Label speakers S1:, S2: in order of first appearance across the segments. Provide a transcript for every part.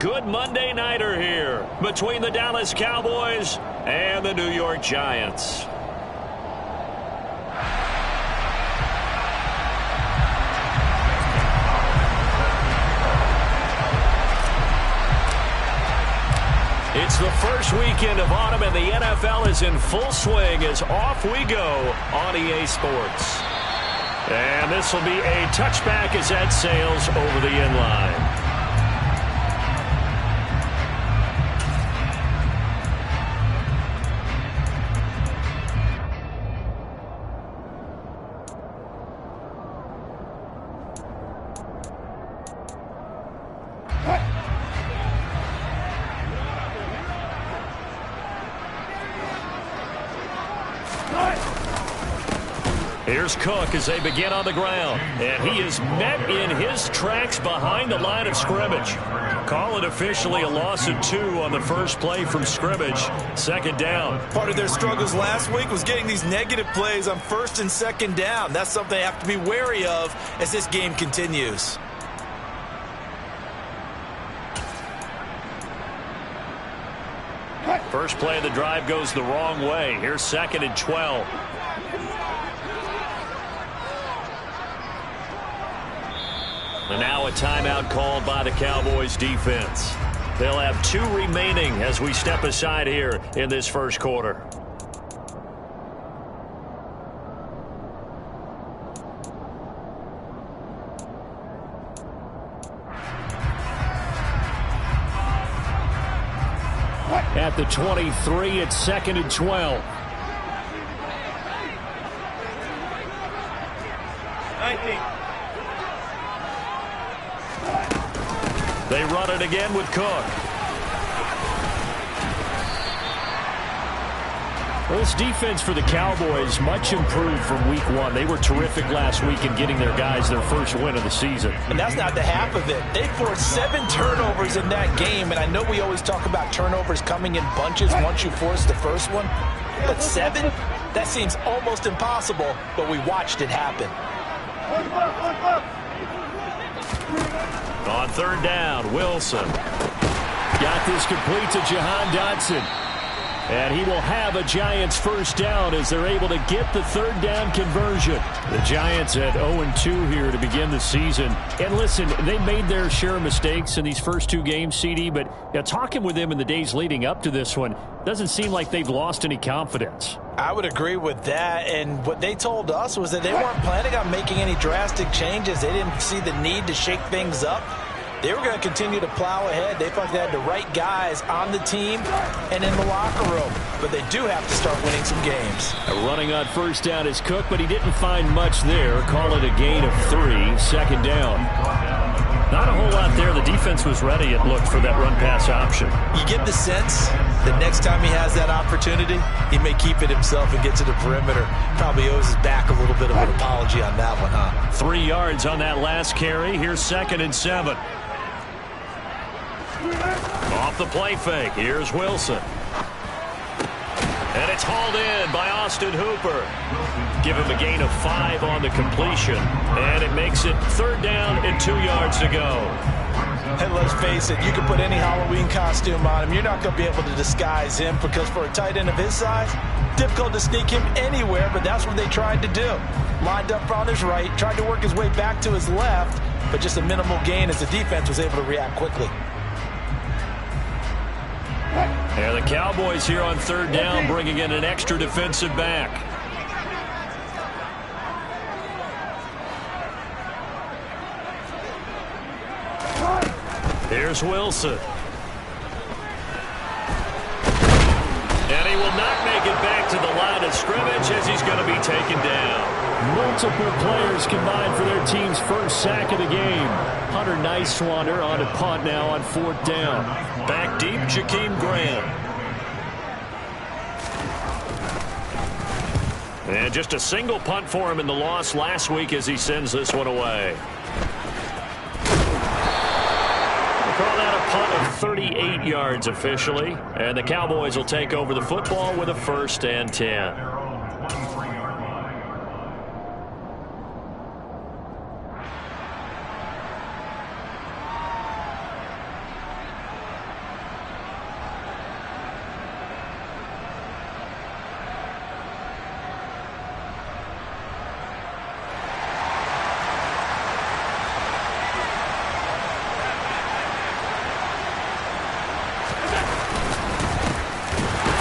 S1: Good Monday nighter here between the Dallas Cowboys and the New York Giants. It's the first weekend of autumn, and the NFL is in full swing as off we go on EA Sports. And this will be a touchback as that sails over the end line. Here's Cook as they begin on the ground, and he is met in his tracks behind the line of scrimmage. Call it officially a loss of 2 on the first play from scrimmage. Second down.
S2: Part of their struggles last week was getting these negative plays on first and second down. That's something they have to be wary of as this game continues.
S1: First play of the drive goes the wrong way. Here's 2nd and 12. And now a timeout called by the Cowboys defense. They'll have 2 remaining as we step aside here in this first quarter. At the 23, it's 2nd and 12.
S2: 19.
S1: They run it again with Cook. Well, this defense for the Cowboys much improved from week 1. They were terrific last week in getting their guys their first win of the season.
S2: And that's not the half of it. They forced 7 turnovers in that game, and I know we always talk about turnovers coming in bunches once you force the first one. But 7? That seems almost impossible, but we watched it happen.
S1: On third down, Wilson. Got this complete to Jahan Dotson. And he will have a Giants first down as they're able to get the third down conversion. The Giants at 0-2 here to begin the season. And listen, they made their share of mistakes in these first 2 games, CD, but talking with them in the days leading up to this one, doesn't seem like they've lost any confidence.
S2: I would agree with that, and what they told us was that they weren't planning on making any drastic changes. They didn't see the need to shake things up. They were going to continue to plow ahead. They felt they had the right guys on the team and in the locker room. But they do have to start winning some games.
S1: Running on first down is Cook, but he didn't find much there. Call it a gain of 3, second down. Not a whole lot there. The defense was ready, it looked, for that run-pass option.
S2: You get the sense that next time he has that opportunity, he may keep it himself and get to the perimeter. Probably owes his back a little bit of an apology on that one, huh? 3
S1: yards on that last carry. Here's 2nd and 7. Off the play fake, here's Wilson. And it's hauled in by Austin Hooper. Give him a gain of 5 on the completion. And it makes it third down and 2 yards to go.
S2: And let's face it, you can put any Halloween costume on him. You're not going to be able to disguise him because for a tight end of his size, difficult to sneak him anywhere, but that's what they tried to do. Lined up on his right, tried to work his way back to his left, but just a minimal gain as the defense was able to react quickly.
S1: And the Cowboys here on third down bringing in an extra defensive back. Here's Wilson. And he will not make it back to the line of scrimmage as he's going to be taken down. Multiple players combined for their team's first sack of the game. Hunter Nicewander on a punt now on 4th down. Back deep, Jakeem Graham. And just a single punt for him in the loss last week as he sends this one away. Call that a punt of 38 yards officially. And the Cowboys will take over the football with a 1st and 10.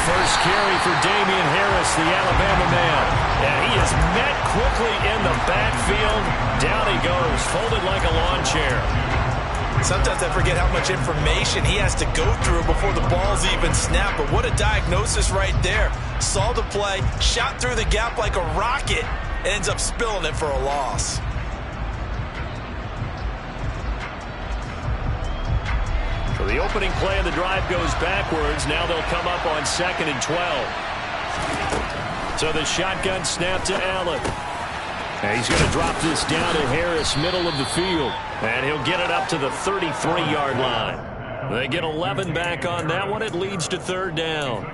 S1: First carry for Damian Harris, the Alabama man. And he is met quickly in the backfield. Down he goes, folded like a lawn chair.
S2: Sometimes I forget how much information he has to go through before the ball's even snapped. But what a diagnosis right there. Saw the play, shot through the gap like a rocket, and ends up spilling it for a loss.
S1: So the opening play of the drive goes backwards. Now they'll come up on 2nd and 12. So the shotgun snap to Allen. And he's going to drop this down to Harris, middle of the field. And he'll get it up to the 33-yard line. They get 11 back on that one. It leads to 3rd down.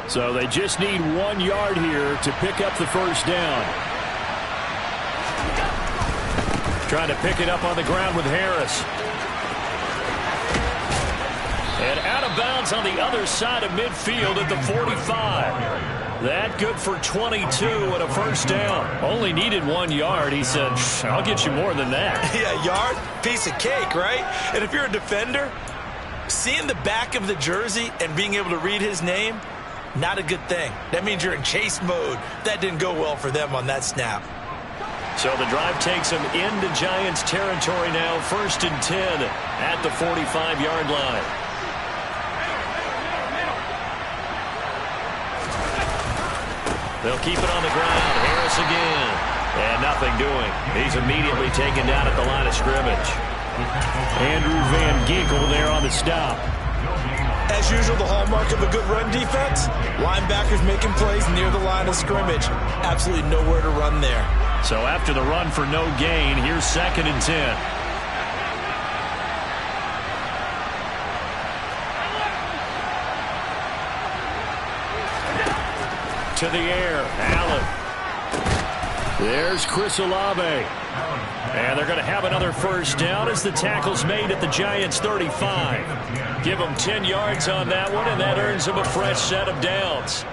S1: So they just need 1 yard here to pick up the first down. Trying to pick it up on the ground with Harris. And out of bounds on the other side of midfield at the 45. That good for 22 and a first down. Only needed 1 yard. He said, I'll get you more than that.
S2: Yeah, yard, piece of cake, right? And if you're a defender, seeing the back of the jersey and being able to read his name, not a good thing. That means you're in chase mode. That didn't go well for them on that snap.
S1: So the drive takes them into Giants territory now. 1st and 10 at the 45-yard line. They'll keep it on the ground. Harris again. And nothing doing. He's immediately taken down at the line of scrimmage. Andrew Van Ginkel there on the stop.
S2: As usual, the hallmark of a good run defense, linebackers making plays near the line of scrimmage. Absolutely nowhere to run there.
S1: So after the run for no gain, here's 2nd and 10. To the air, Allen. There's Chris Olave. And they're going to have another first down as the tackle's made at the Giants' 35. Give them 10 yards on that one, and that earns them a fresh set of downs.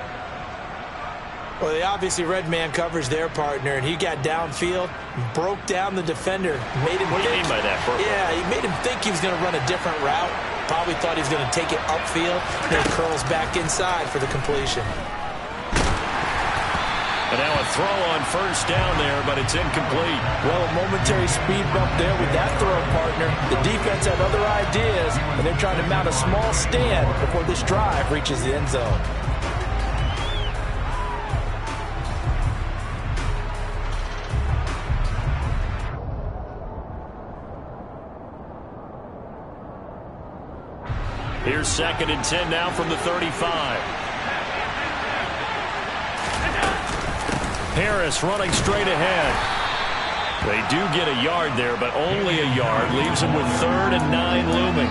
S2: Well, they obviously read man coverage their partner, and he got downfield, broke down the defender, made him
S1: What do you mean by that, Bert?
S2: Yeah, he made him think he was going to run a different route. Probably thought he was going to take it upfield, then curls back inside for the completion.
S1: And now a throw on first down there, but it's incomplete.
S2: Well, a momentary speed bump there with that throw, partner. The defense had other ideas, and they're trying to mount a small stand before this drive reaches the end zone.
S1: Here's 2nd and 10 now from the 35. Harris running straight ahead. They do get a yard there, but only a yard. Leaves them with 3rd and 9 looming.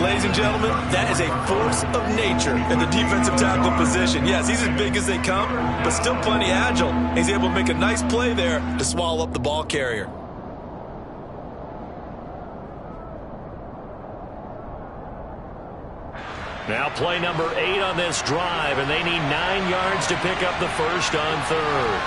S2: Ladies and gentlemen, that is a force of nature in the defensive tackle position. Yes, he's as big as they come, but still plenty agile. He's able to make a nice play there to swallow up the ball carrier.
S1: Now play number 8 on this drive, and they need 9 yards to pick up the first on 3rd.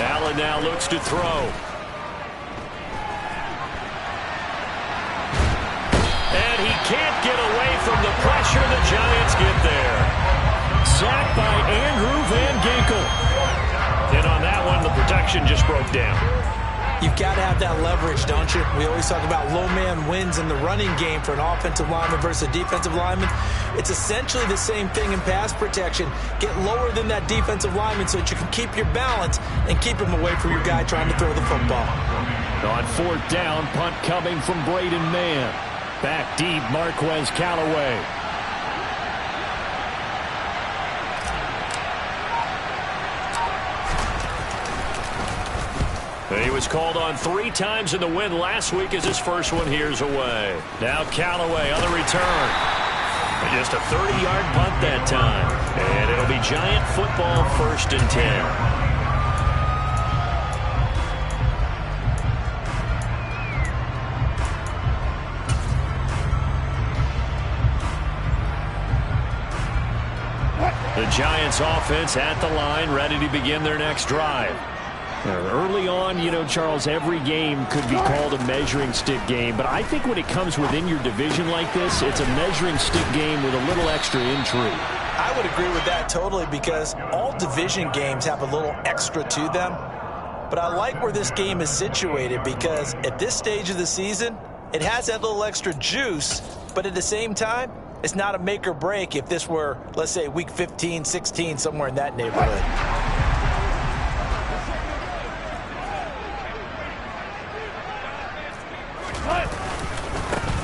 S1: Allen now looks to throw. And he can't get away from the pressure. The Giants get there. Sacked by Andrew Van Ginkel. And on that one, the protection just broke down.
S2: You've got to have that leverage, don't you? We always talk about low man wins in the running game for an offensive lineman versus a defensive lineman. It's essentially the same thing in pass protection. Get lower than that defensive lineman so that you can keep your balance and keep him away from your guy trying to throw the football.
S1: On 4th down, punt coming from Braden Mann. Back deep, Marquez Callaway. He was called on 3 times in the win last week as his first one here's away. Now Callaway on the return. And just a 30-yard punt that time. And it'll be Giant football 1st and 10. Giants offense at the line, ready to begin their next drive. Early on, you know, Charles, every game could be called a measuring stick game, but I think when it comes within your division like this, it's a measuring stick game with a little extra intrigue.
S2: I would agree with that totally, because all division games have a little extra to them. But I like where this game is situated, because at this stage of the season, it has that little extra juice, but at the same time, it's not a make or break if this were, let's say, week 15, 16, somewhere in that neighborhood.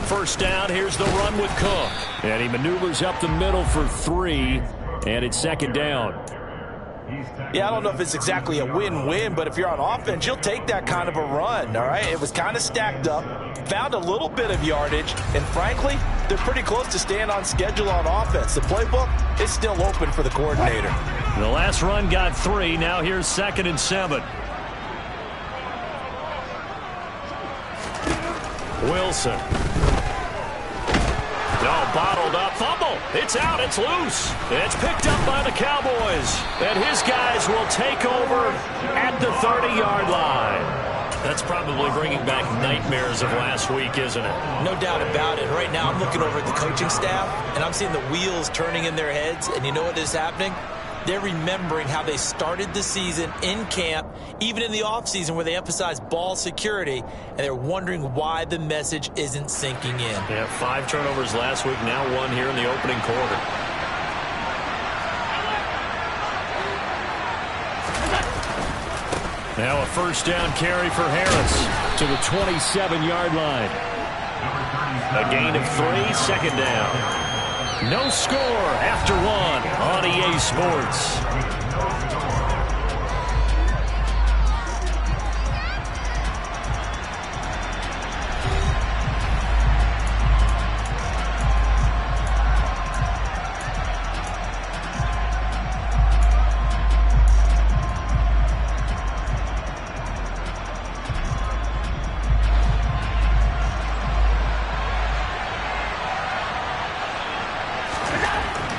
S1: First down, here's the run with Cook. And he maneuvers up the middle for 3, and it's second down.
S2: Yeah, I don't know if it's exactly a win-win, but if you're on offense, you'll take that kind of a run, all right? It was kind of stacked up, found a little bit of yardage, and frankly, they're pretty close to staying on schedule on offense. The playbook is still open for the coordinator.
S1: The last run got 3. Now here's 2nd and 7. Wilson. No, bottled up. Fumble. It's out. It's loose. It's picked up by the Cowboys. And his guys will take over at the 30-yard line. That's probably bringing back nightmares of last week, isn't it?
S2: No doubt about it. Right now, I'm looking over at the coaching staff, and I'm seeing the wheels turning in their heads. And you know what is happening? They're remembering how they started the season in camp, even in the offseason where they emphasized ball security, and they're wondering why the message isn't sinking in.
S1: Yeah, 5 turnovers last week, now 1 here in the opening quarter. Now a first down carry for Harris to the 27-yard line. A gain of 3, second down. No score after 1 on EA Sports.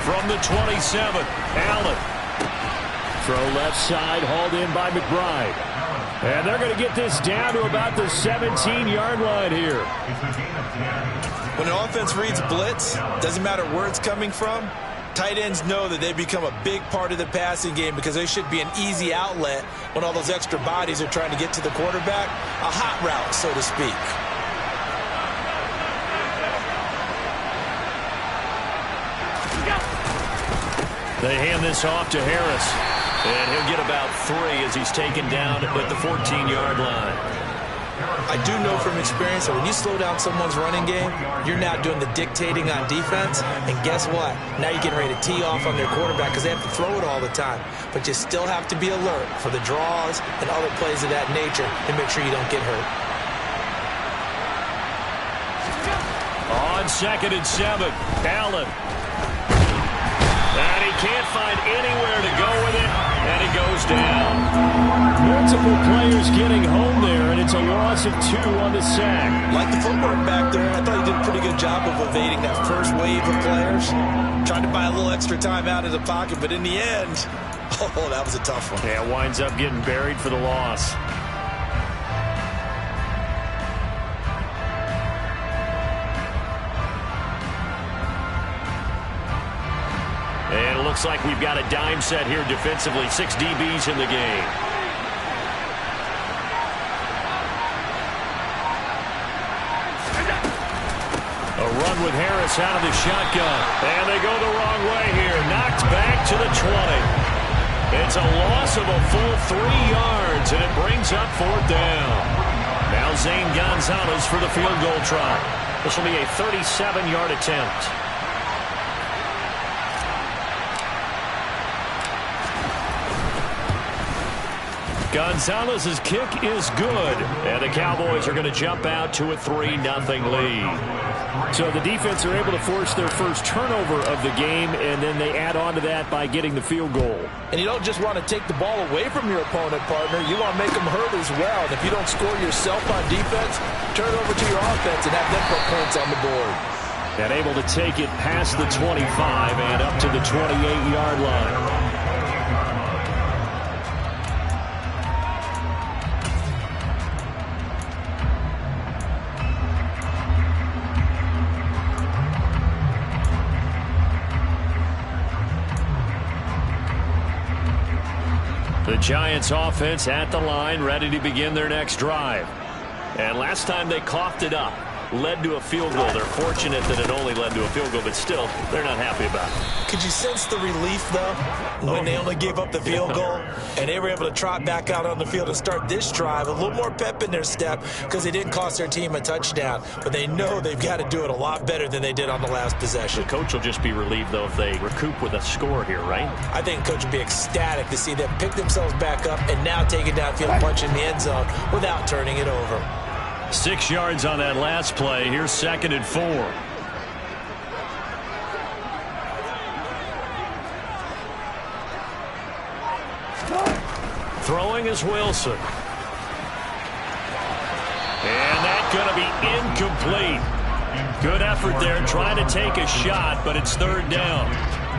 S1: From the 27, Allen. Throw left side, hauled in by McBride. And they're going to get this down to about the 17-yard line here.
S2: When an offense reads blitz, doesn't matter where it's coming from, tight ends know that they become a big part of the passing game because they should be an easy outlet when all those extra bodies are trying to get to the quarterback. A hot route, so to speak.
S1: They hand this off to Harris, and he'll get about 3 as he's taken down at the 14-yard line.
S2: I do know from experience that when you slow down someone's running game, you're now doing the dictating on defense, and guess what? Now you're getting ready to tee off on their quarterback because they have to throw it all the time. But you still have to be alert for the draws and other plays of that nature to make sure you don't get hurt.
S1: On 2nd and 7, Allen. And he can't find anywhere to go with it, and he goes down. Multiple players getting home there, and it's a loss of 2 on the sack.
S2: Like the footwork back there, I thought he did a pretty good job of evading that first wave of players. Tried to buy a little extra time out of the pocket, but in the end, oh, that was a tough one.
S1: Yeah, winds up getting buried for the loss. And it looks like we've got a dime set here defensively. 6 DBs in the game. A run with Harris out of the shotgun. And they go the wrong way here. Knocked back to the 20. It's a loss of a full 3 yards, and it brings up 4th down. Now Zane Gonzalez for the field goal try. This will be a 37-yard attempt. Gonzalez's kick is good, and the Cowboys are going to jump out to a 3-0 lead. So the defense are able to force their first turnover of the game, and then they add on to that by getting the field goal.
S2: And you don't just want to take the ball away from your opponent, partner. You want to make them hurt as well. And if you don't score yourself on defense, turn it over to your offense and have them put points on the board.
S1: And able to take it past the 25 and up to the 28-yard line. The Giants offense at the line, ready to begin their next drive. And last time they coughed it up, led to a field goal. They're fortunate that it only led to a field goal, but still, they're not happy about it.
S2: Could you sense the relief, though, when they only gave up the field goal and they were able to trot back out on the field and start this drive? A little more pep in their step because they didn't cost their team a touchdown, but they know they've got to do it a lot better than they did on the last possession.
S1: The coach will just be relieved, though, if they recoup with a score here, right?
S2: I think coach will be ecstatic to see them pick themselves back up and now take it downfield, punch in the end zone without turning it over.
S1: 6 yards on that last play. Here's 2nd and 4. Throwing is Wilson. And that's going to be incomplete. Good effort there trying to take a shot, but it's 3rd down.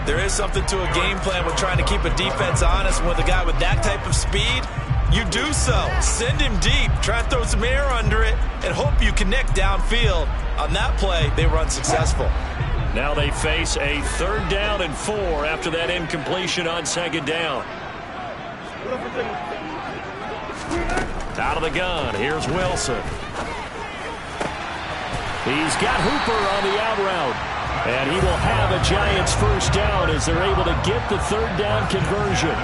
S2: There is something to a game plan with trying to keep a defense honest. With a guy with that type of speed, you do so. Send him deep. Try to throw some air under it and hope you connect downfield. On that play, they were unsuccessful.
S1: Now they face a 3rd down and 4 after that incompletion on 2nd down. Out of the gun. Here's Wilson. He's got Hooper on the out route. And he will have a Giants 1st down as they're able to get the 3rd down conversion.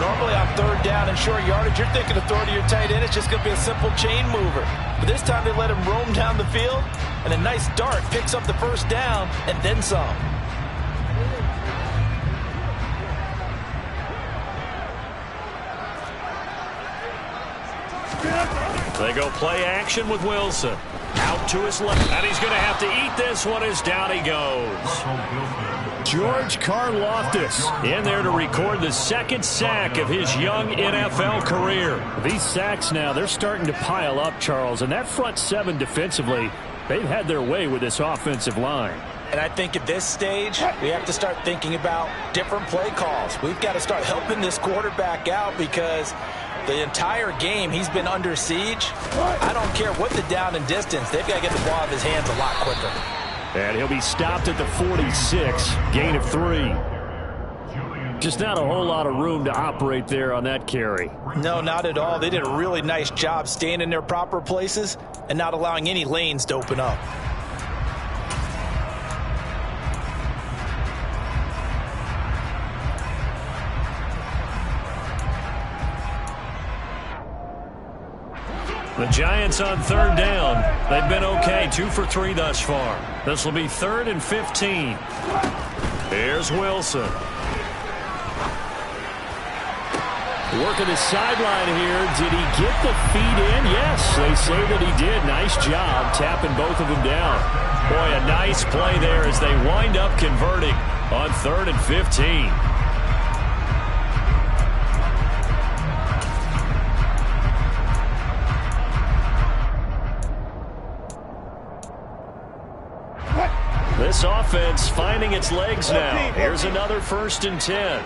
S2: Normally on 3rd down and short yardage, you're thinking of throwing to your tight end. It's just going to be a simple chain mover. But this time they let him roam down the field, and a nice dart picks up the 1st down and then some.
S1: They go play action with Wilson. Out to his left. And he's going to have to eat this one as down he goes. George Karlaftis in there to record the 2nd sack of his young NFL career. These sacks now, they're starting to pile up, Charles. And that front 7 defensively, they've had their way with this offensive line.
S2: And I think at this stage, we have to start thinking about different play calls. We've got to start helping this quarterback out because the entire game he's been under siege. I don't care what the down and distance. They've got to get the ball out of his hands a lot quicker.
S1: And he'll be stopped at the 46, gain of 3. Just not a whole lot of room to operate there on that carry.
S2: No, not at all. They did a really nice job staying in their proper places and not allowing any lanes to open up.
S1: The Giants on 3rd down. They've been okay, 2 for 3 thus far. This will be 3rd and 15. Here's Wilson. Working the sideline here. Did he get the feet in? Yes, they say that he did. Nice job tapping both of them down. Boy, a nice play there as they wind up converting on 3rd and 15. This offense finding its legs now. Here's another 1st and 10.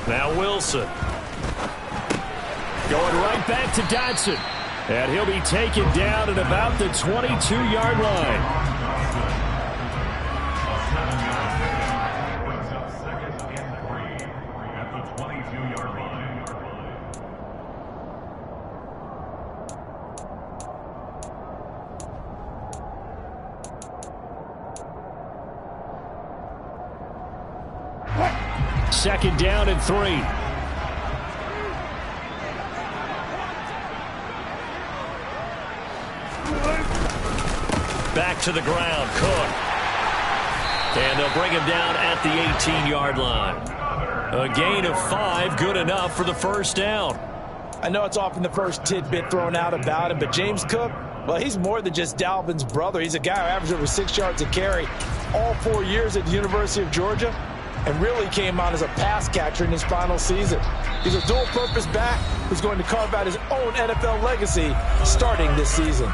S1: Now Wilson. Going right back to Dotson. And he'll be taken down at about the 22-yard line. Second down and 3. Back to the ground, Cook. And they'll bring him down at the 18-yard line. A gain of 5, good enough for the 1st down.
S2: I know it's often the first tidbit thrown out about him, but James Cook, well, he's more than just Dalvin's brother. He's a guy who averaged over 6 yards a carry all 4 years at the University of Georgia. and really came on as a pass catcher in his final season. He's a dual-purpose back who's going to carve out his own NFL legacy starting this season.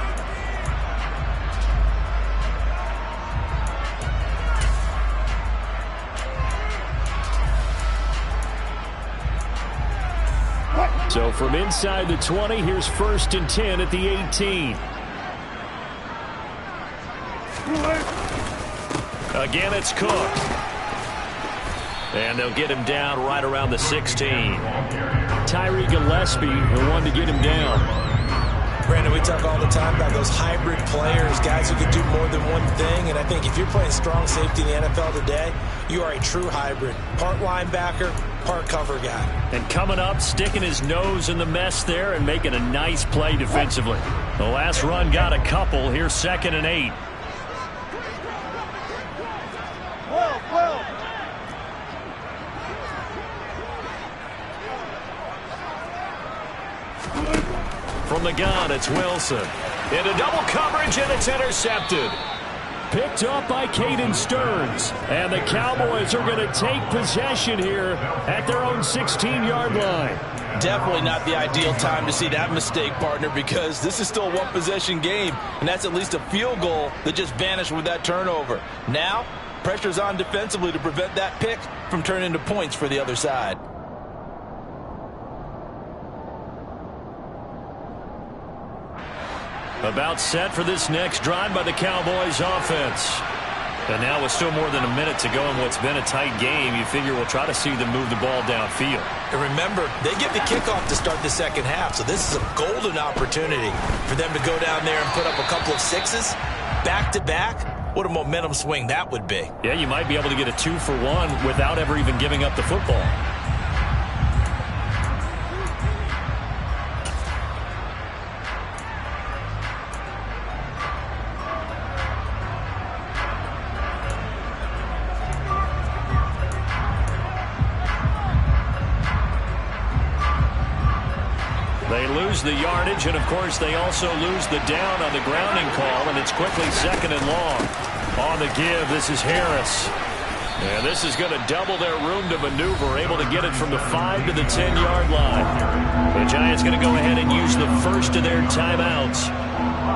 S1: So from inside the 20, here's 1st and 10 at the 18. Again, it's Cook. And they'll get him down right around the 16. Tyree Gillespie, the one to get him down.
S2: Brandon, we talk all the time about those hybrid players, guys who can do more than one thing. And I think if you're playing strong safety in the NFL today, you are a true hybrid. Part linebacker, part cover guy.
S1: And coming up, sticking his nose in the mess there and making a nice play defensively. The last run got a couple. Here's 2nd and 8. From the gun, it's Wilson. Into double coverage, and it's intercepted. Picked up by Caden Stearns. And the Cowboys are going to take possession here at their own 16-yard line.
S2: Definitely not the ideal time to see that mistake, partner, because this is still a one-possession game, and that's at least a field goal that just vanished with that turnover. Now, pressure's on defensively to prevent that pick from turning into points for the other side.
S1: About set for this next drive by the Cowboys offense. And now with still more than a minute to go in what's been a tight game, you figure we'll try to see them move the ball downfield.
S2: And remember, they get the kickoff to start the second half, so this is a golden opportunity for them to go down there and put up a couple of sixes back-to-back. What a momentum swing that would be.
S1: Yeah, you might be able to get a 2-for-1 without ever even giving up the football. They lose the yardage, and of course they also lose the down on the grounding call, and it's quickly 2nd and long. On the give, this is Harris. And this is going to double their room to maneuver, able to get it from the 5 to the 10-yard line. The Giants going to go ahead and use the first of their timeouts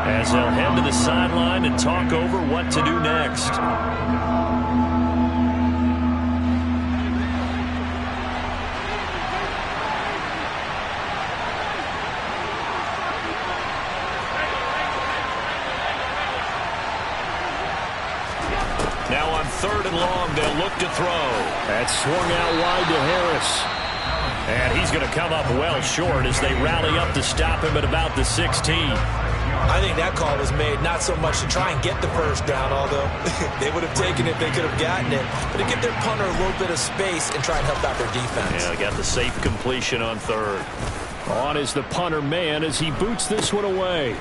S1: as they'll head to the sideline and talk over what to do next. Now on 3rd and long, they'll look to throw. That's swung out wide to Harris. And he's going to come up well short as they rally up to stop him at about the 16.
S2: I think that call was made not so much to try and get the first down, although they would have taken it if they could have gotten it, but to give their punter a little bit of space and try and help out their defense.
S1: Yeah, got the safe completion on 3rd. On is the punter man as he boots this one away.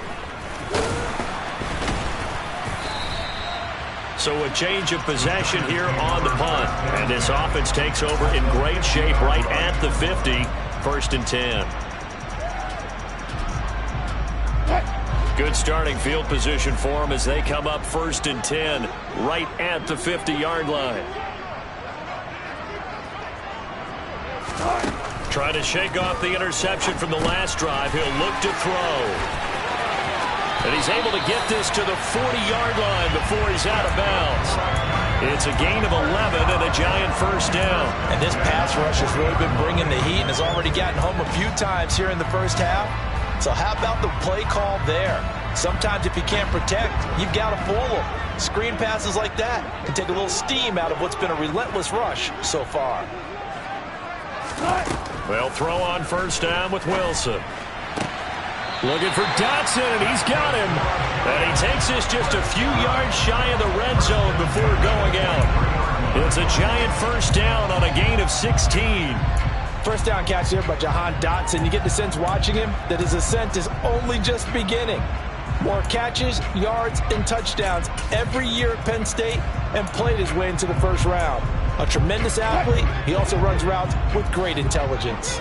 S1: So a change of possession here on the punt. And this offense takes over in great shape right at the 50. 1st and 10. Good starting field position for them as they come up 1st and 10 right at the 50-yard line. Trying to shake off the interception from the last drive. He'll look to throw. And he's able to get this to the 40-yard line before he's out of bounds. It's a gain of 11 and a Giant first down.
S2: And this pass rush has really been bringing the heat and has already gotten home a few times here in the first half. So how about the play call there? Sometimes if you can't protect, you've got to fool them. Screen passes like that can take a little steam out of what's been a relentless rush so far.
S1: They'll throw on 1st down with Wilson. Looking for Dotson, and he's got him. And he takes this just a few yards shy of the red zone before going out. It's a Giant first down on a gain of 16.
S2: First down catch here by Jahan Dotson. You get the sense watching him that his ascent is only just beginning. More catches, yards, and touchdowns every year at Penn State, and played his way into the first round. A tremendous athlete, he also runs routes with great intelligence.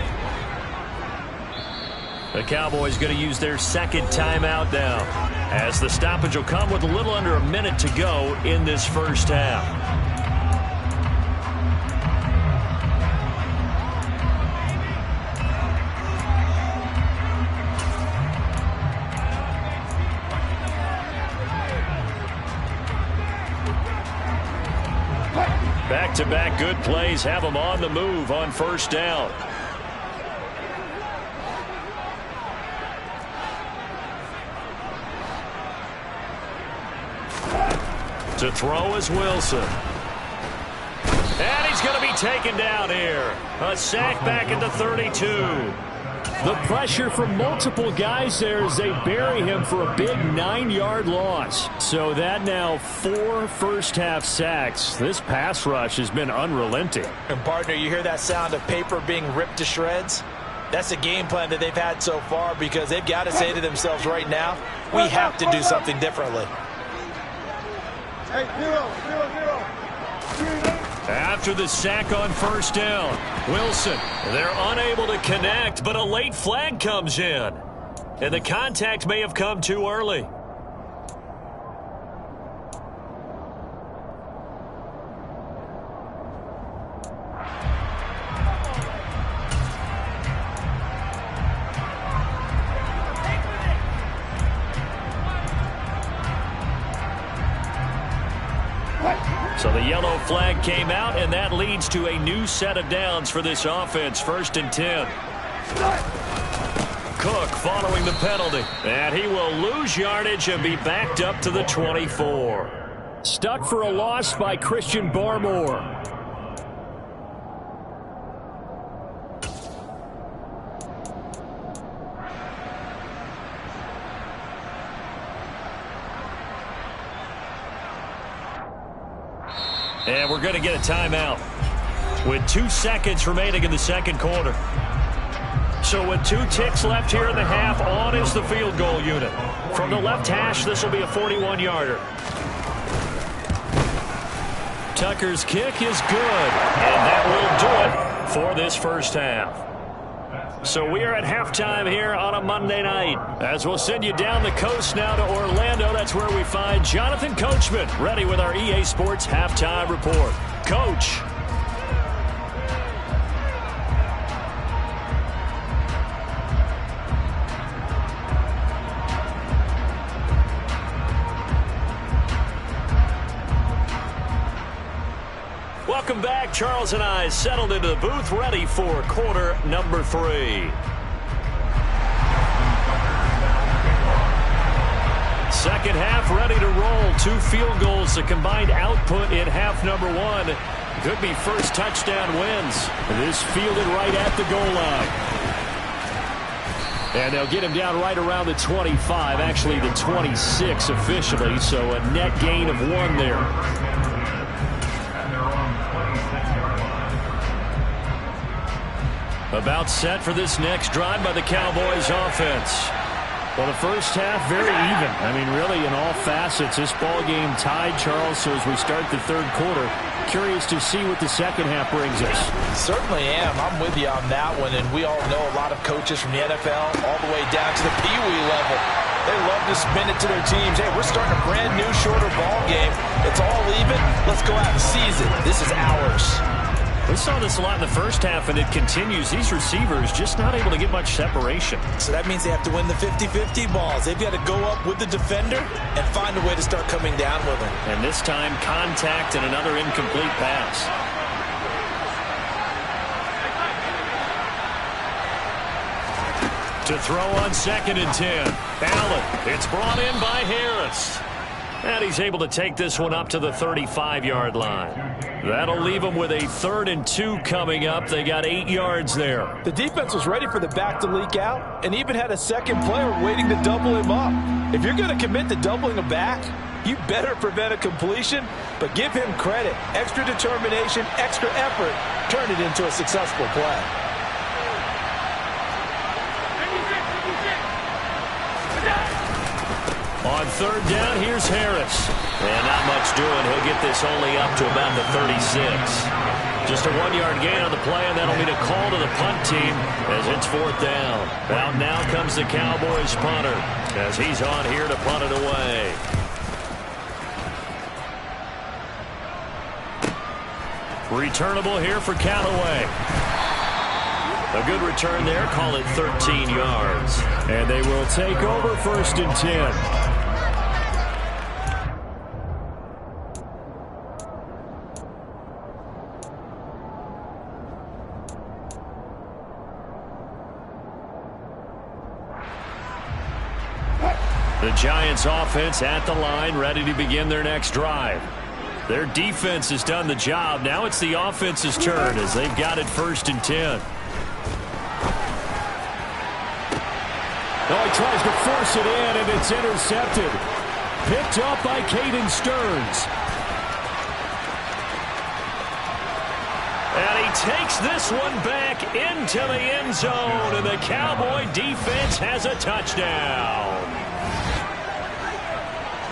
S1: The Cowboys going to use their 2nd timeout now, as the stoppage will come with a little under a minute to go in this first half. Back-to-back good plays have them on the move on first down. To throw is Wilson. And he's going to be taken down here. A sack back at the 32. The pressure from multiple guys there as they bury him for a big 9-yard loss. So that now 4 first-half sacks. This pass rush has been unrelenting.
S2: And, partner, you hear that sound of paper being ripped to shreds? That's the game plan that they've had so far because they've got to say to themselves right now, we have to do something differently.
S3: Hey, 0-0-0.
S1: After the sack on first down, Wilson, they're unable to connect, but a late flag comes in. And the contact may have come too early. So the yellow flag came out, and that leads to a new set of downs for this offense. 1st and 10. Cook following the penalty. And he will lose yardage and be backed up to the 24. Stuck for a loss by Christian Barmore. And we're going to get a timeout with 2 seconds remaining in the second quarter. So with 2 ticks left here in the half, on is the field goal unit. From the left hash, this will be a 41-yarder. Tucker's kick is good, and that will do it for this first half. So we are at halftime here on a Monday night. As we'll send you down the coast now to Orlando. That's where we find Jonathan Coachman ready with our EA Sports Halftime Report. Coach. Welcome back. Charles and I settled into the booth, ready for quarter number 3. Second half ready to roll. 2 field goals, the combined output in half number 1. Could be first touchdown wins. This fielded right at the goal line. And they'll get him down right around the 25, actually the 26 officially, so a net gain of 1 there. About set for this next drive by the Cowboys offense. Well, the first half very even. I mean, really in all facets, this ball game tied, Charles. So as we start the third quarter, curious to see what the second half brings us.
S2: Certainly am. I'm with you on that one. And we all know a lot of coaches from the NFL all the way down to the Pee Wee level. They love to spin it to their teams. Hey, we're starting a brand new, shorter ball game. It's all even. Let's go out and seize it. This is ours.
S1: We saw this a lot in the first half, and it continues. These receivers just not able to get much separation.
S2: So that means they have to win the 50-50 balls. They've got to go up with the defender and find a way to start coming down with him.
S1: And this time, contact and another incomplete pass. To throw on 2nd and 10. Allen, it's brought in by Harris. And he's able to take this one up to the 35-yard line. That'll leave them with a 3rd and 2 coming up. They got 8 yards there.
S2: The defense was ready for the back to leak out and even had a second player waiting to double him up. If you're going to commit to doubling a back, you better prevent a completion, but give him credit. Extra determination, extra effort, turn it into a successful play.
S1: On 3rd down, here's Harris. And not much doing. He'll get this only up to about the 36. Just a 1-yard gain on the play, and that'll mean a call to the punt team as it's 4th down. Out now comes the Cowboys punter as he's on here to punt it away. Returnable here for Callaway. A good return there. Call it 13 yards. And they will take over 1st and 10. The Giants offense at the line, ready to begin their next drive. Their defense has done the job. Now it's the offense's turn as they've got it 1st and 10. Oh, he tries to force it in, and it's intercepted. Picked up by Caden Stearns. And he takes this one back into the end zone, and the Cowboy defense has a touchdown.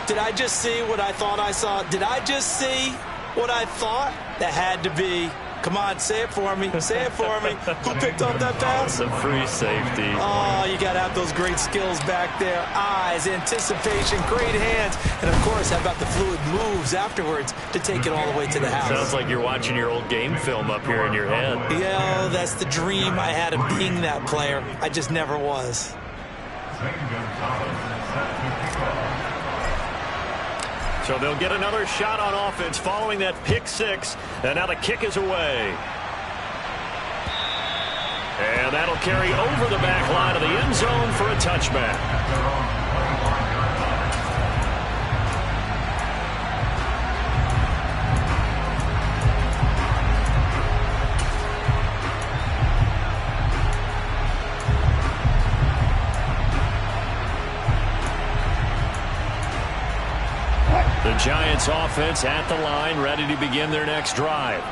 S2: Did I just see what I thought I saw? Did I just see what I thought? That had to be. Come on, say it for me. Say it for me. Who picked up that pass?
S1: The free safety.
S2: Oh, you got to have those great skills back there. Eyes, anticipation, great hands. And, of course, how about the fluid moves afterwards to take it all the way to the house?
S1: Sounds like you're watching your old game film up here in your head.
S2: Yeah, that's the dream I had of being that player. I just never was.
S1: So they'll get another shot on offense following that pick 6. And now the kick is away. And that'll carry over the back line of the end zone for a touchback. The Giants offense at the line, ready to begin their next drive.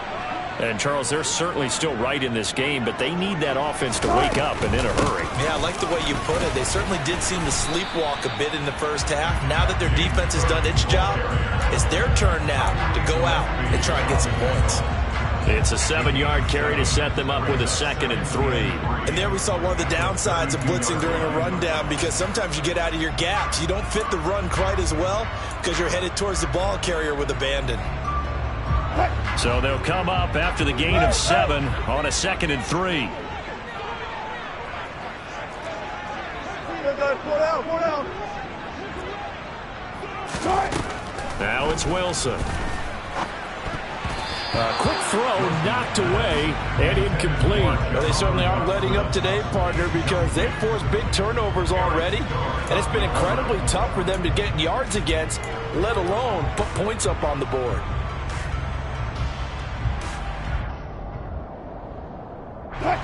S1: And, Charles, they're certainly still right in this game, but they need that offense to wake up and in a hurry.
S2: Yeah, I like the way you put it. They certainly did seem to sleepwalk a bit in the first half. Now that their defense has done its job, it's their turn now to go out and try and get some points.
S1: It's a 7-yard carry to set them up with a 2nd and 3.
S2: And there we saw one of the downsides of blitzing during a rundown, because sometimes you get out of your gaps. You don't fit the run quite as well because you're headed towards the ball carrier with abandon.
S1: So they'll come up after the gain of 7 on a 2nd and 3. Now it's Wilson. Quick throw knocked away and incomplete.
S2: Well, they certainly aren't letting up today, partner, because they've forced big turnovers already. And it's been incredibly tough for them to get yards against, let alone put points up on the board.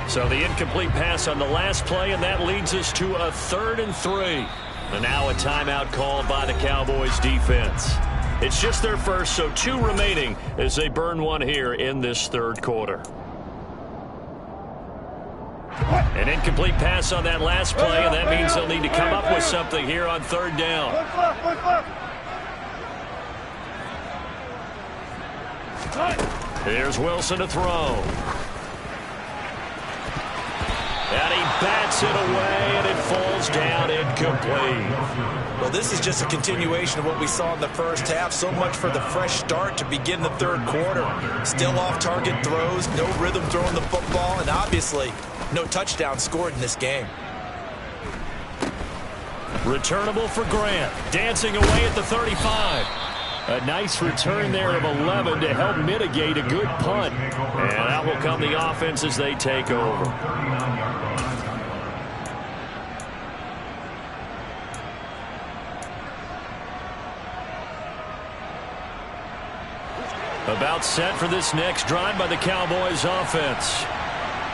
S1: So the incomplete pass on the last play, and that leads us to a 3rd and 3. And now a timeout called by the Cowboys defense. It's just their first, so 2 remaining as they burn one here in this 3rd quarter. An incomplete pass on that last play, and that means they'll need to come up with something here on 3rd down. Here's Wilson to throw. And he bats it away, and it falls down incomplete.
S2: Well, this is just a continuation of what we saw in the first half. So much for the fresh start to begin the 3rd quarter. Still off-target throws, no rhythm throwing the football, and obviously no touchdown scored in this game.
S1: Returnable for Grant. Dancing away at the 35. A nice return there of 11 to help mitigate a good punt. And out will come the offense as they take over. About set for this next drive by the Cowboys offense.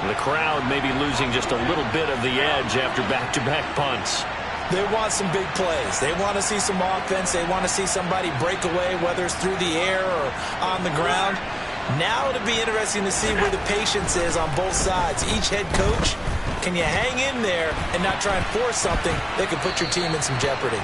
S1: The crowd may be losing just a little bit of the edge after back-to-back punts.
S2: They want some big plays. They want to see some offense. They want to see somebody break away, whether it's through the air or on the ground. Now it'll be interesting to see where the patience is on both sides. Each head coach, can you hang in there and not try and force something that could put your team in some jeopardy?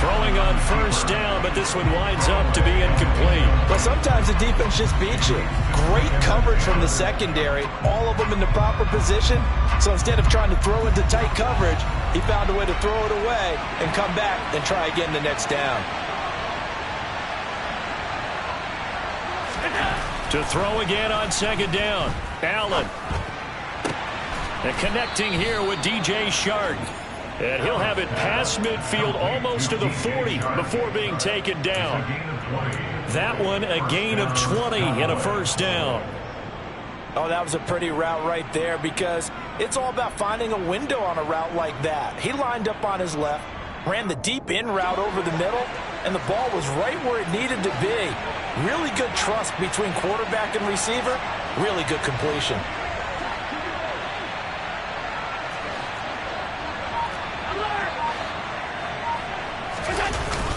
S1: Throwing on 1st down, but this one winds up to be incomplete.
S2: Well, sometimes the defense just beats you. Great coverage from the secondary, all of them in the proper position. So instead of trying to throw into tight coverage, he found a way to throw it away and come back and try again the next down.
S1: To throw again on 2nd down. Allen. And connecting here with DJ Shark. And he'll have it past midfield almost to the 40 before being taken down. That one a gain of 20 and a 1st down.
S2: Oh, that was a pretty route right there, because it's all about finding a window on a route like that. He lined up on his left, ran the deep in route over the middle, and the ball was right where it needed to be. Really good trust between quarterback and receiver. Really good completion.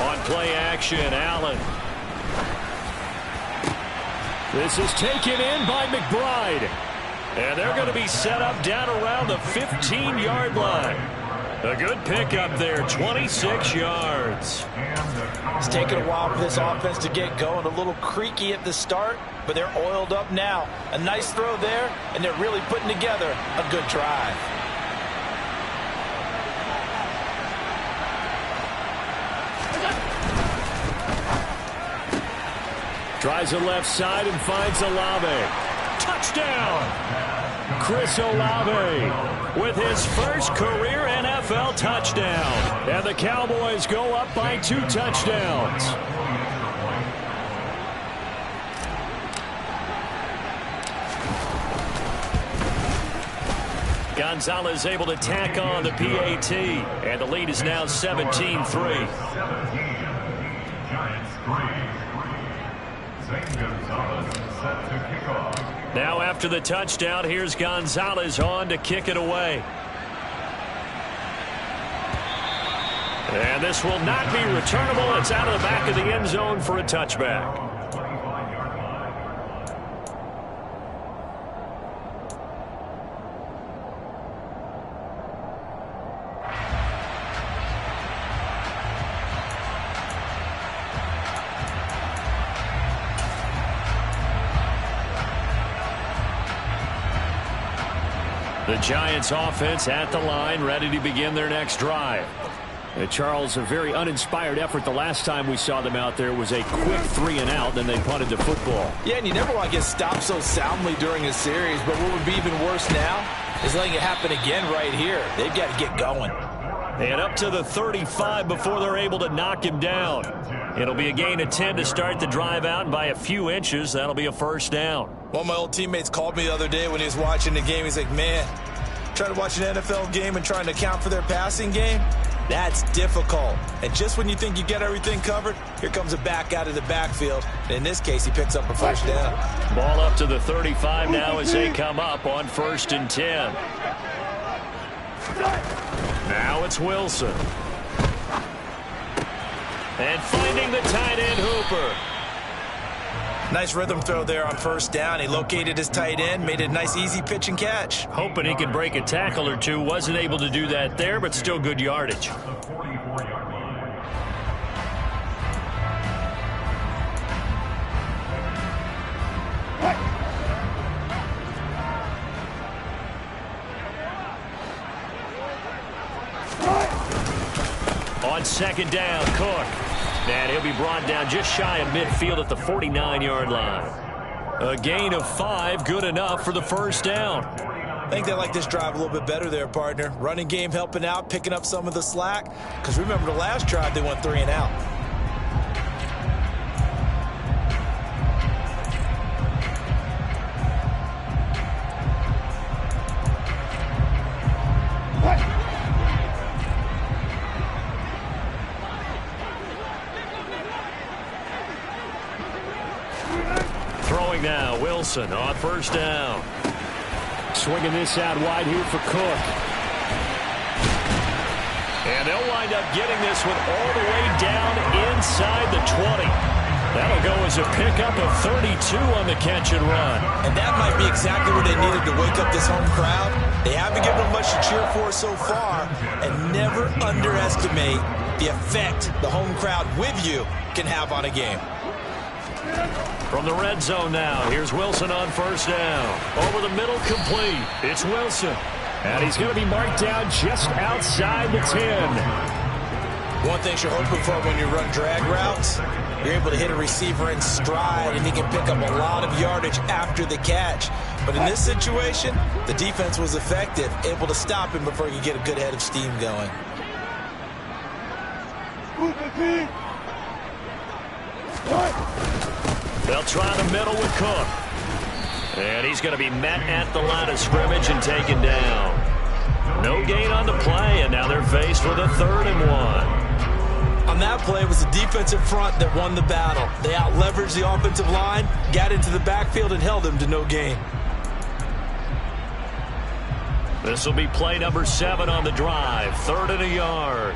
S1: On play action, Allen. This is taken in by McBride. And they're going to be set up down around the 15-yard line. A good pickup there, 26 yards.
S2: It's taken a while for this offense to get going. A little creaky at the start, but they're oiled up now. A nice throw there, and they're really putting together a good drive.
S1: Tries the left side and finds Olave. Touchdown! Chris Olave with his first career NFL touchdown. And the Cowboys go up by 2 touchdowns. Gonzalez able to tack on the PAT. And the lead is now 17-3. Now after the touchdown, here's Gonzalez on to kick it away. And this will not be returnable. It's out of the back of the end zone for a touchback. The Giants offense at the line, ready to begin their next drive. Charles, a very uninspired effort the last time we saw them out there. Was a quick 3 and out, then they punted the football.
S2: Yeah, and you never want to get stopped so soundly during a series, but what would be even worse now is letting it happen again right here. They've got to get going.
S1: And up to the 35 before they're able to knock him down. It'll be a gain of 10 to start the drive out, and by a few inches, that'll be a first down.
S2: One of my old teammates called me the other day when he was watching the game. He's like, man, trying to watch an NFL game and trying to account for their passing game, that's difficult. And just when you think you get everything covered, here comes a back out of the backfield. And in this case, he picks up a first down.
S1: Ball up to the 35 now as they come up on 1st and 10. Now it's Wilson. And finding the tight end, Hooper.
S2: Nice rhythm throw there on 1st down. He located his tight end, made it a nice easy pitch and catch.
S1: Hoping he could break a tackle or two. Wasn't able to do that there, but still good yardage. On 2nd down, Cook. And he'll be brought down just shy of midfield at the 49-yard line. A gain of 5, good enough for the first down.
S2: I think they like this drive a little bit better there, partner. Running game helping out, picking up some of the slack. Because remember the last drive, they went 3 and out.
S1: Now, Wilson on 1st down. Swinging this out wide here for Cook. And they'll wind up getting this one all the way down inside the 20. That'll go as a pickup of 32 on the catch and run.
S2: And that might be exactly what they needed to wake up this home crowd. They haven't given them much to cheer for so far. And never underestimate the effect the home crowd with you can have on a game.
S1: From the red zone now, here's Wilson on 1st down. Over the middle, complete. It's Wilson. And he's going to be marked down just outside the 10.
S2: One thing you're hoping for when you run drag routes, you're able to hit a receiver in stride, and he can pick up a lot of yardage after the catch. But in this situation, the defense was effective, able to stop him before he could get a good head of steam going.
S1: They'll try the middle with Cook. And he's going to be met at the line of scrimmage and taken down. No gain on the play, and now they're faced with a 3rd and 1.
S2: On that play, it was the defensive front that won the battle. They out-leveraged the offensive line, got into the backfield, and held them to no gain.
S1: This will be play number 7 on the drive. 3rd and a yard.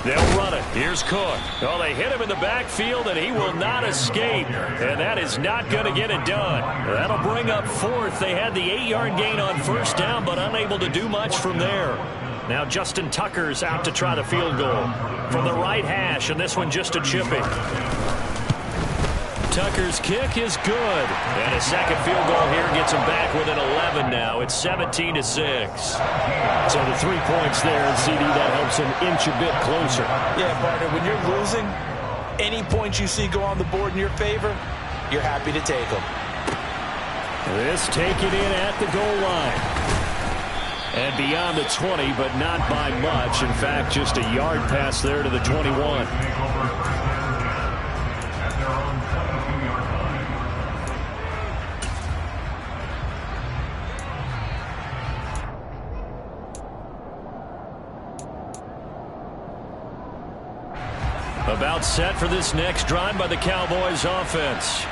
S1: They'll run it. Here's Cook. Oh, they hit him in the backfield, and he will not escape. And that is not going to get it done. That'll bring up 4th. They had the 8-yard gain on 1st down, but unable to do much from there. Now Justin Tucker's out to try the field goal from the right hash, and this one just a chipping. Tucker's kick is good. And a second field goal here gets him back within 11 now. It's 17-6. So the 3 points there, and CD, that helps him inch a bit closer.
S2: Yeah, partner, when you're losing, any points you see go on the board in your favor, you're happy to take them.
S1: This taken in at the goal line. And beyond the 20, but not by much. In fact, just a yard pass there to the 21. About set for this next drive by the Cowboys offense.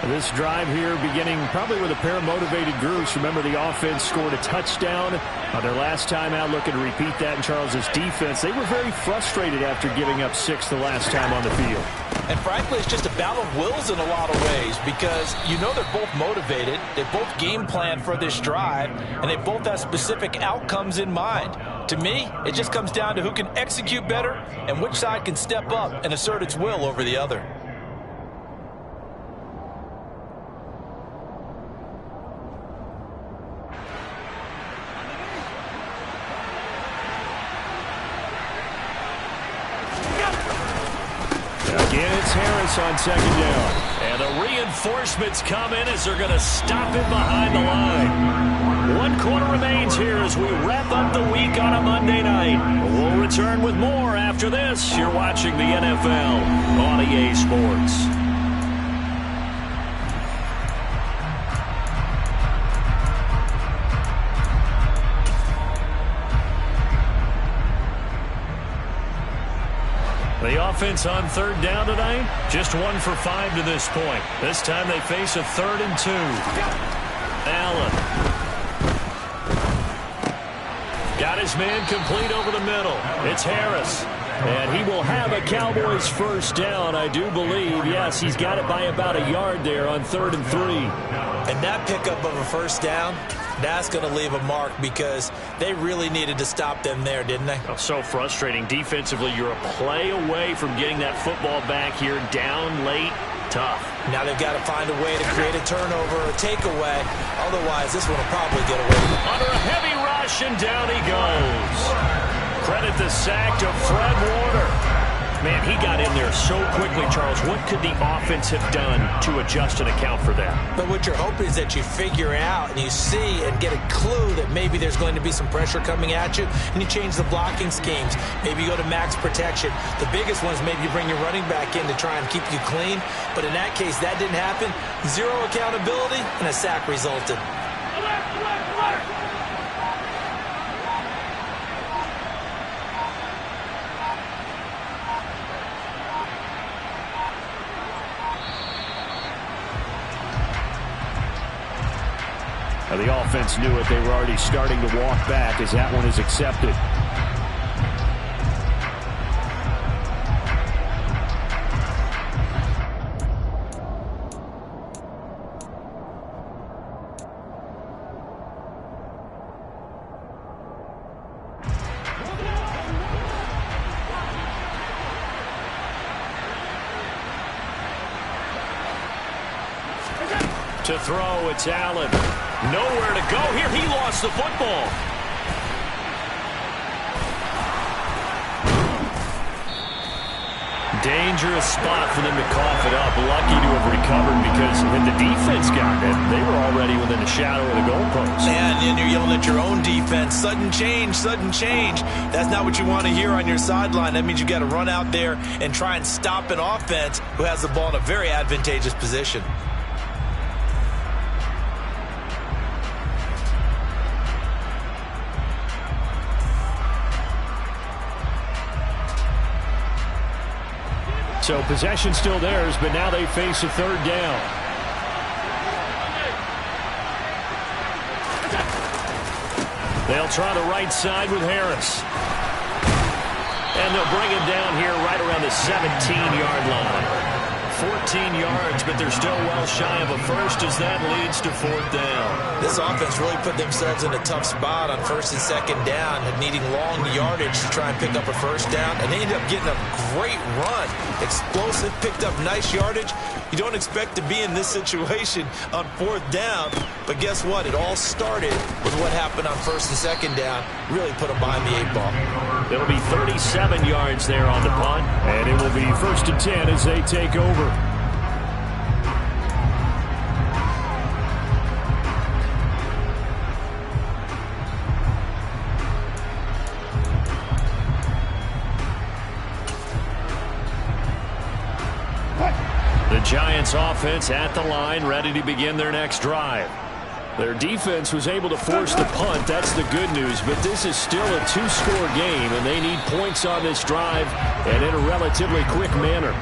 S1: This drive here beginning probably with a pair of motivated groups. Remember, the offense scored a touchdown on their last time out, looking to repeat that in Charles's defense. They were very frustrated after giving up 6 the last time on the field.
S2: And frankly, it's just a battle of wills in a lot of ways, because you know they're both motivated, they both game plan for this drive, and they both have specific outcomes in mind. To me, it just comes down to who can execute better and which side can step up and assert its will over the other.
S1: Again, it's Harris on 2nd down. And the reinforcements come in as they're going to stop him behind the line. 1 quarter remains here as we wrap up the week on a Monday night. We'll return with more after this. You're watching the NFL on EA Sports. The offense on 3rd down tonight, just 1 for 5 to this point. This time they face a 3rd and 2. Allen. Got his man complete over the middle. It's Harris. And he will have a Cowboys 1st down, I do believe. Yes, he's got it by about a yard there on 3rd and 3.
S2: And that pickup of a 1st down, that's going to leave a mark, because they really needed to stop them there, didn't they?
S1: Oh, so frustrating. Defensively, you're a play away from getting that football back here, down late. Tough.
S2: Now they've got to find a way to create a turnover or takeaway. Otherwise, this one will probably get away.
S1: Under a heavy rush, and down he goes. Credit the sack to Fred Warner. Man, he got in there so quickly, Charles. What could the offense have done to adjust and account for that?
S2: But what you're hoping is that you figure out and you see and get a clue that maybe there's going to be some pressure coming at you, and you change the blocking schemes. Maybe you go to max protection. The biggest one is maybe you bring your running back in to try and keep you clean. But in that case, that didn't happen. 0 accountability, and a sack resulted.
S1: The offense knew it. They were already starting to walk back as that one is accepted. To throw, it's Allen. Nowhere to go here. He lost the football. Dangerous spot for them to cough it up. Lucky to have recovered, because when the defense got it, they were already within the shadow of the goalpost.
S2: And then you're yelling at your own defense. Sudden change, sudden change. That's not what you want to hear on your sideline. That means you got to run out there and try and stop an offense who has the ball in a very advantageous position.
S1: So possession still theirs, but now they face a third down. They'll try the right side with Harris. And they'll bring him down here right around the 17-yard line. 14 yards, but they're still well shy of a first as that leads to fourth down.
S2: This offense really put themselves in a tough spot on first and second down, needing long yardage to try and pick up a first down, and they ended up getting a great run. Explosive, picked up nice yardage. You don't expect to be in this situation on fourth down, but guess what? It all started with what happened on first and second down. Really put them behind the 8 ball.
S1: It'll be 37 yards there on the punt, and it will be 1st and 10 as they take over. The Giants offense at the line, ready to begin their next drive. Their defense was able to force the punt. That's the good news. But this is still a 2-score game, and they need points on this drive and in a relatively quick manner.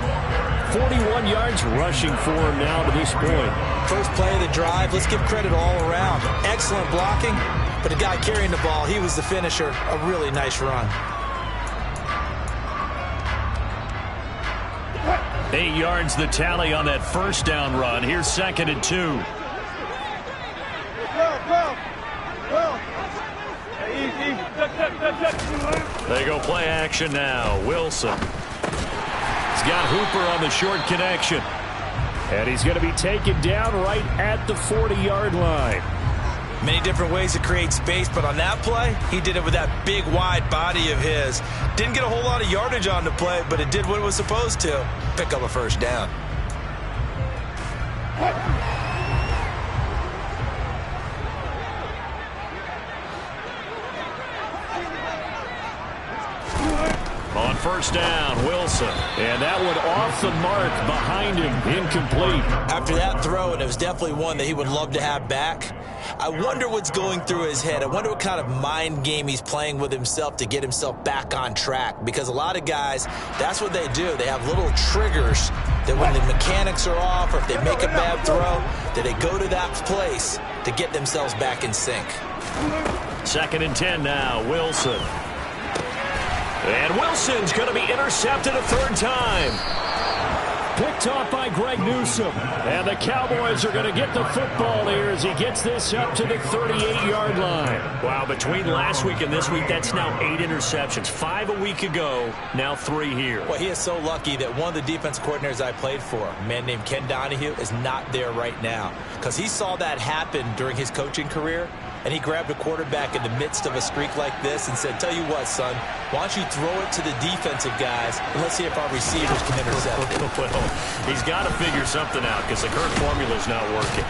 S1: 41 yards rushing for him now to this point.
S2: First play of the drive, let's give credit all around. Excellent blocking, but the guy carrying the ball, he was the finisher. A really nice run.
S1: 8 yards the tally on that first down run. Here's 2nd and 2. They go play action now. Wilson. He's got Hooper on the short connection. And he's going to be taken down right at the 40-yard line.
S2: Many different ways to create space, but on that play, he did it with that big, wide body of his. Didn't get a whole lot of yardage on the play, but it did what it was supposed to. Pick up a first down.
S1: On first down, Wilson. And that one off the mark behind him, incomplete.
S2: After that throw, and it was definitely one that he would love to have back, I wonder what's going through his head. I wonder what kind of mind game he's playing with himself to get himself back on track. Because a lot of guys, that's what they do. They have little triggers that when the mechanics are off or if they make a bad throw, that they go to that place to get themselves back in sync.
S1: 2nd and 10 now, Wilson. And Wilson's going to be intercepted a third time. Picked off by Greg Newsome. And the Cowboys are going to get the football here as he gets this up to the 38-yard line. Wow, between last week and this week, that's now 8 interceptions. 5 a week ago, now 3 here.
S2: Well, he is so lucky that one of the defense coordinators I played for, a man named Ken Donahue, is not there right now. Because he saw that happen during his coaching career. And he grabbed a quarterback in the midst of a streak like this and said, tell you what, son, why don't you throw it to the defensive guys and let's see if our receivers can intercept it.
S1: Well, he's got to figure something out because the current formula is not working.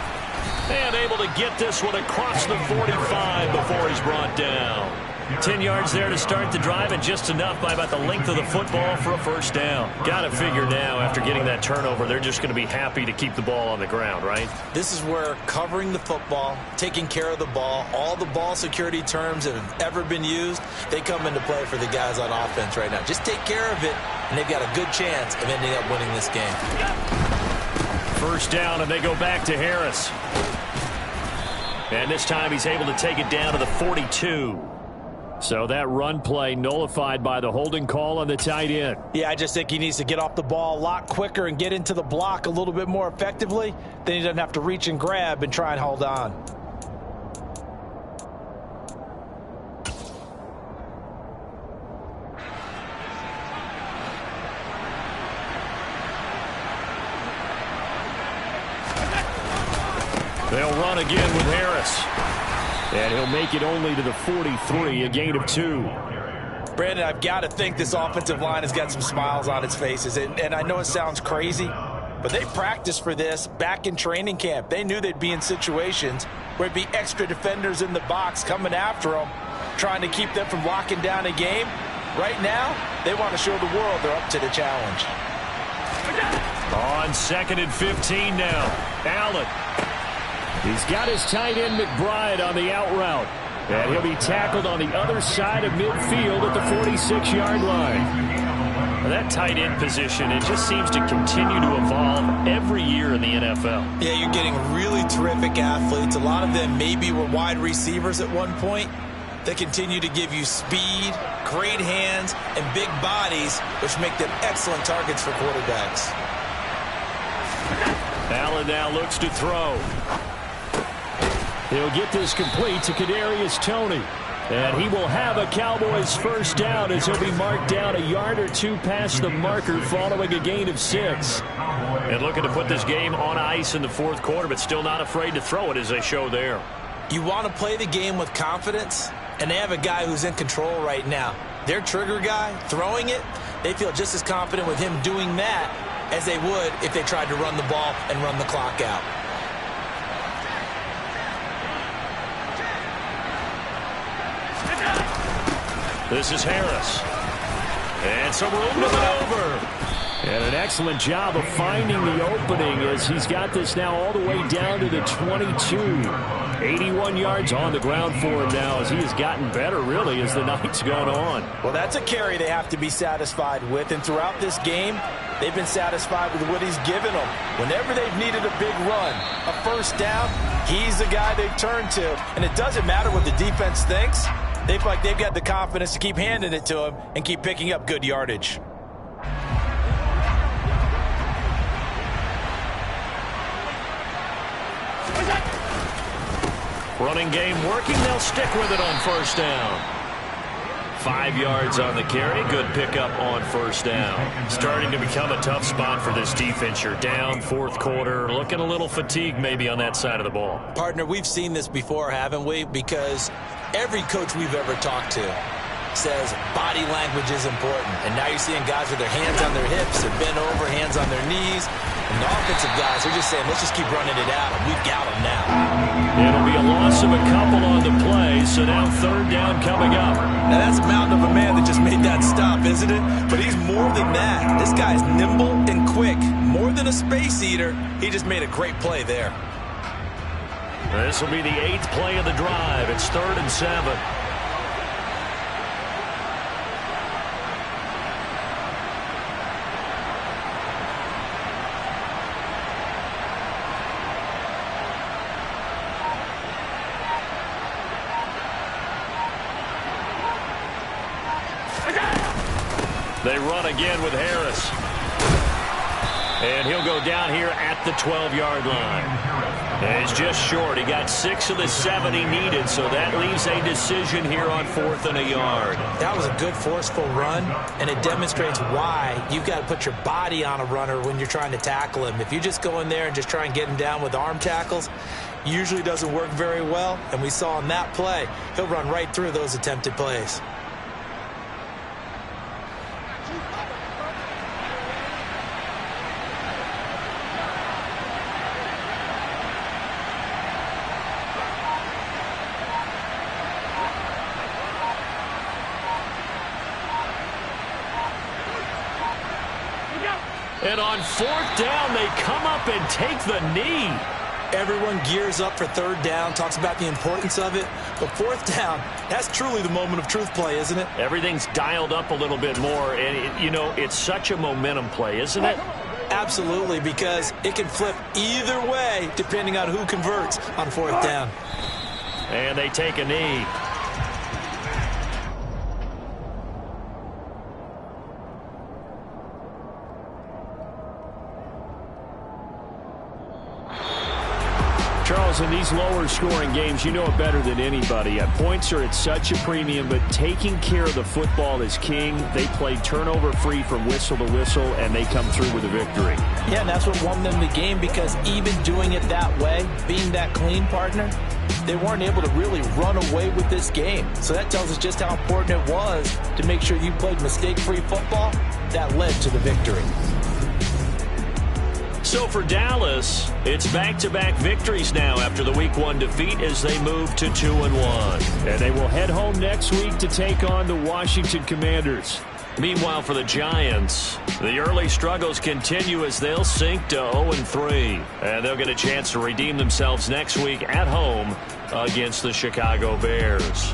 S1: And able to get this one across the 45 before he's brought down. 10 yards there to start the drive, and just enough by about the length of the football for a first down. Got to figure now, after getting that turnover, they're just going to be happy to keep the ball on the ground, right?
S2: This is where covering the football, taking care of the ball, all the ball security terms that have ever been used, they come into play for the guys on offense right now. Just take care of it, and they've got a good chance of ending up winning this game.
S1: First down, and they go back to Harris. And this time he's able to take it down to the 42. So that run play nullified by the holding call on the tight end.
S2: Yeah, I just think he needs to get off the ball a lot quicker and get into the block a little bit more effectively. Then he doesn't have to reach and grab and try and hold on.
S1: They'll run again with Harris. And he'll make it only to the 43, a gain of 2.
S2: Brandon, I've got to think this offensive line has got some smiles on its faces. And I know it sounds crazy, but they practiced for this back in training camp. They knew they'd be in situations where it'd be extra defenders in the box coming after them, trying to keep them from locking down a game. Right now, they want to show the world they're up to the challenge.
S1: On 2nd and 15 now, Allen. He's got his tight end McBride on the out route. And he'll be tackled on the other side of midfield at the 46-yard line. That tight end position, it just seems to continue to evolve every year in the NFL.
S2: Yeah, you're getting really terrific athletes. A lot of them maybe were wide receivers at one point. They continue to give you speed, great hands, and big bodies, which make them excellent targets for quarterbacks.
S1: Allen now looks to throw. He'll get this complete to Kadarius Toney. And he will have a Cowboys first down as he'll be marked down a yard or two past the marker following a gain of 6.
S4: And looking to put this game on ice in the fourth quarter, but still not afraid to throw it as they show there.
S2: You want to play the game with confidence, and they have a guy who's in control right now. Their trigger guy, throwing it, they feel just as confident with him doing that as they would if they tried to run the ball and run the clock out.
S4: This is Harris. And some room to maneuver.
S1: And an excellent job of finding the opening as he's got this now all the way down to the 22. 81 yards on the ground for him now as he has gotten better, really, as the night's gone on.
S2: Well, that's a carry they have to be satisfied with. And throughout this game, they've been satisfied with what he's given them. Whenever they've needed a big run, a first down, he's the guy they've turned to. And it doesn't matter what the defense thinks. They feel like they've got the confidence to keep handing it to him and keep picking up good yardage.
S4: Running game working. They'll stick with it on first down. 5 yards on the carry. Good pickup on first down. Starting to become a tough spot for this defense. You're down fourth quarter. Looking a little fatigued maybe on that side of the ball.
S2: Partner, we've seen this before, haven't we? Because every coach we've ever talked to says body language is important. And now you're seeing guys with their hands on their hips and bent over, hands on their knees. And the offensive guys are just saying, let's just keep running it out, and we've got them now.
S1: It'll be a loss of a couple on the play, so now third down coming up.
S2: Now that's a mountain of a man that just made that stop, isn't it? But he's more than that. This guy's nimble and quick. More than a space eater, he just made a great play there.
S4: This will be the 8th play of the drive. It's 3rd and 7. They run again with Harris. And he'll go down here at the 12-yard line. And he's just short. He got 6 of the 7 he needed, so that leaves a decision here on 4th and a yard.
S2: That was a good forceful run, and it demonstrates why you've got to put your body on a runner when you're trying to tackle him. If you just go in there and just try and get him down with arm tackles, usually doesn't work very well, and we saw in that play, he'll run right through those attempted plays.
S1: And on 4th down, they come up and take the knee.
S2: Everyone gears up for 3rd down, talks about the importance of it. But 4th down, that's truly the moment of truth play, isn't it?
S4: Everything's dialed up a little bit more. And, you know, it's such a momentum play, isn't it?
S2: Absolutely, because it can flip either way depending on who converts on 4th down.
S4: And they take a knee.
S1: Charles, in these lower-scoring games, you know it better than anybody. Points are at such a premium, but taking care of the football is king. They play turnover-free from whistle to whistle, and they come through with a victory.
S2: Yeah, and that's what won them the game, because even doing it that way, being that clean, partner, they weren't able to really run away with this game. So that tells us just how important it was to make sure you played mistake-free football. That led to the victory.
S4: So for Dallas, it's back-to-back victories now after the Week 1 defeat as they move to 2-1.
S1: And they will head home next week to take on the Washington Commanders.
S4: Meanwhile, for the Giants, the early struggles continue as they'll sink to 0-3. And they'll get a chance to redeem themselves next week at home against the Chicago Bears.